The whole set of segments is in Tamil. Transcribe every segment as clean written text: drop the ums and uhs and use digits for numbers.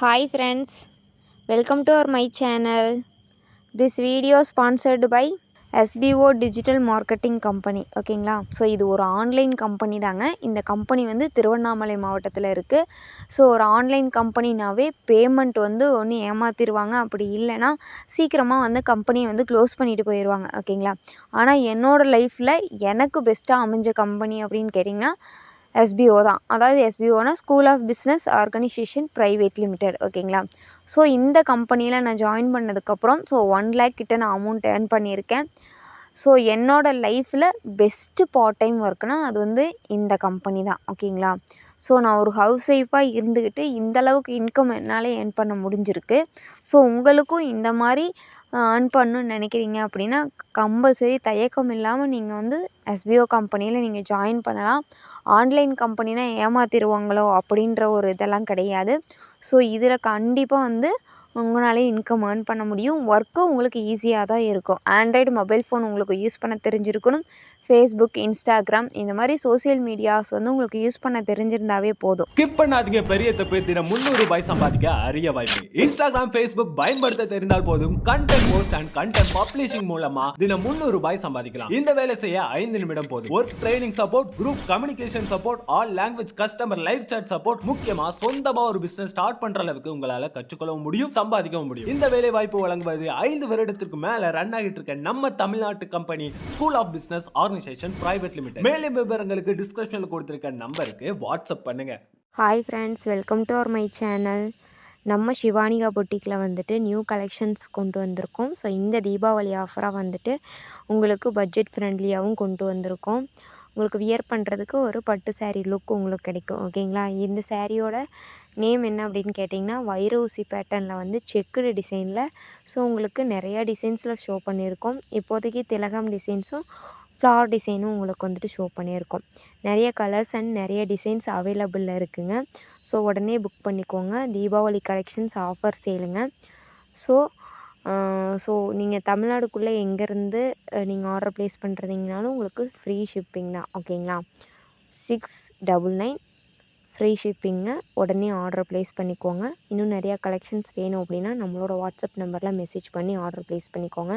Hi friends, welcome to my channel. This video sponsored by SBO Digital Marketing Company. ஓகேங்களா. ஸோ இது ஒரு ஆன்லைன் கம்பெனி தாங்க. இந்த கம்பெனி வந்து திருவண்ணாமலை மாவட்டத்தில் இருக்குது. ஸோ ஒரு ஆன்லைன் கம்பெனினாவே பேமெண்ட் வந்து ஒன்று ஏமாற்றிடுவாங்க, அப்படி இல்லைன்னா சீக்கிரமாக வந்து கம்பெனியை வந்து க்ளோஸ் பண்ணிட்டு போயிடுவாங்க. ஓகேங்களா. ஆனால் என்னோடய லைஃப்பில் எனக்கு பெஸ்ட்டாக அமைஞ்ச கம்பெனி அப்படின்னு கேட்டிங்கன்னா எஸ்பிஓ தான். அதாவது எஸ்பிஓனா school of business organisation private limited. ஓகேங்களா. ஸோ இந்த கம்பெனியில் நான் ஜாயின் பண்ணதுக்கப்புறம் 1 lakh கிட்ட நான் அமௌண்ட் ஏர்ன் பண்ணியிருக்கேன். ஸோ என்னோடய லைஃப்பில் பெஸ்ட்டு பார்ட் டைம் ஒர்க்னால் அது வந்து இந்த கம்பெனி தான். ஓகேங்களா. ஸோ நான் ஒரு ஹவுஸ் ஒய்ஃபாக இருந்துக்கிட்டு இந்தளவுக்கு இன்கம் என்னால் ஏர்ன் பண்ண முடிஞ்சிருக்கு. ஸோ உங்களுக்கும் இந்த மாதிரி ஏர்ன் பண்ணணுன்னு நினைக்கிறீங்க அப்படின்னா கம்பல்சரி தயக்கம் இல்லாமல் நீங்கள் வந்து எஸ்பிஓ கம்பெனியில் நீங்கள் ஜாயின் பண்ணலாம். ஆன்லைன் கம்பெனினா ஏமாற்றிடுவாங்களோ அப்படின்ற ஒரு இதெல்லாம் கிடையாது. ஸோ இதில் கண்டிப்பாக வந்து உங்களாலே இன்கம் ஏர்ன் பண்ண முடியும். ஒர்க்கும் உங்களுக்கு ஈஸியாக தான் இருக்கும். ஆண்ட்ராய்டு மொபைல் ஃபோன் உங்களுக்கு யூஸ் பண்ண தெரிஞ்சிருக்கணும். ஃபேஸ்புக், இன்ஸ்டாகிராம் இந்த மாதிரி சோசியல் மீடியாஸ் வந்து உங்களுக்கு யூஸ் பண்ண தெரிஞ்சிருந்தாவே போதும். ஸ்கிப் பண்ணாதீங்க பெரிய தப்பு. தினம் 300 ரூபாய் சம்பாதிக்க அரிய வாய்ப்பு. இன்ஸ்டாகிராம், ஃபேஸ்புக் பயன்படுத்த தெரிந்தால் போதும். Content post and content publishing மூலமா தினம் 300 ரூபாய் சம்பாதிக்கலாம். இந்த வேலை செய்ய 5 நிமிடம் போதும். Work training support, group communication support, all language customer live chat support, முக்கியமா சொந்தமா ஒரு பிசினஸ் ஸ்டார்ட் பண்ற அளவுக்கு உங்களால கற்றுக்கொள்ளவும் முடியும், சம்பாதிக்கவும் முடியும். இந்த வேலை வாய்ப்பு வழங்குவது 5 வருடத்திற்கு மேல ரன் ஆகிட்டு இருக்க நம்ம தமிழ்நாட்டு company school of business organisation private limited. மேலும் விவரங்களுக்கு டிஸ்கிரிப்ஷன்ல கொடுத்திருக்க நம்பருக்கு வாட்ஸ்அப் பண்ணுங்க. Hi friends, welcome to my channel. நம்ம சிவானிகா பொட்டிக்கில் வந்துட்டு நியூ கலெக்ஷன்ஸ் கொண்டு வந்திருக்கோம். ஸோ இந்த தீபாவளி ஆஃபராக வந்துட்டு உங்களுக்கு பட்ஜெட் ஃப்ரெண்ட்லியாகவும் கொண்டு வந்திருக்கோம். உங்களுக்கு வியர் பண்ணுறதுக்கு ஒரு பட்டு சாரீ லுக் உங்களுக்கு கிடைக்கும். ஓகேங்களா. இந்த சாரியோட நேம் என்ன அப்படின்னு கேட்டிங்கன்னா வைர ஊசி பேட்டர்னில் வந்து செக்குடு டிசைனில். ஸோ உங்களுக்கு நிறையா டிசைன்ஸில் ஷோ பண்ணியிருக்கோம். இப்போதைக்கு திலகம் டிசைன்ஸும் ஃப்ளார் டிசைனும் உங்களுக்கு வந்துட்டு ஷோ பண்ணியிருக்கோம். நிறைய கலர்ஸ் அண்ட் நிறைய டிசைன்ஸ் அவைலபிளில் இருக்குதுங்க. ஸோ உடனே புக் பண்ணிக்கோங்க. தீபாவளி கலெக்ஷன்ஸ் ஆஃபர் சேலுங்க. ஸோ நீங்கள் தமிழ்நாடுக்குள்ளே எங்கேருந்து நீங்கள் ஆர்டர் ப்ளேஸ் பண்ணுறீங்கனாலும் உங்களுக்கு ஃப்ரீ ஷிப்பிங் தான். ஓகேங்களா. 699 ஃப்ரீ ஷிப்பிங்க. உடனே ஆர்டர் ப்ளேஸ் பண்ணிக்கோங்க. இன்னும் நிறையா கலெக்ஷன்ஸ் வேணும் அப்படின்னா நம்மளோட வாட்ஸ்அப் நம்பரில் மெசேஜ் பண்ணி ஆர்டர் ப்ளேஸ் பண்ணிக்கோங்க.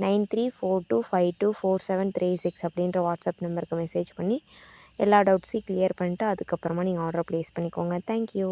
9342524736 அப்படின்ற வாட்ஸ்அப் நம்பருக்கு மெசேஜ் பண்ணி எல்லா டவுட்ஸையும் கிளியர் பண்ணிட்டு அதுக்கப்புறமா நீங்கள் ஆர்டர் ப்ளேஸ் பண்ணிக்கோங்க. தேங்க்யூ.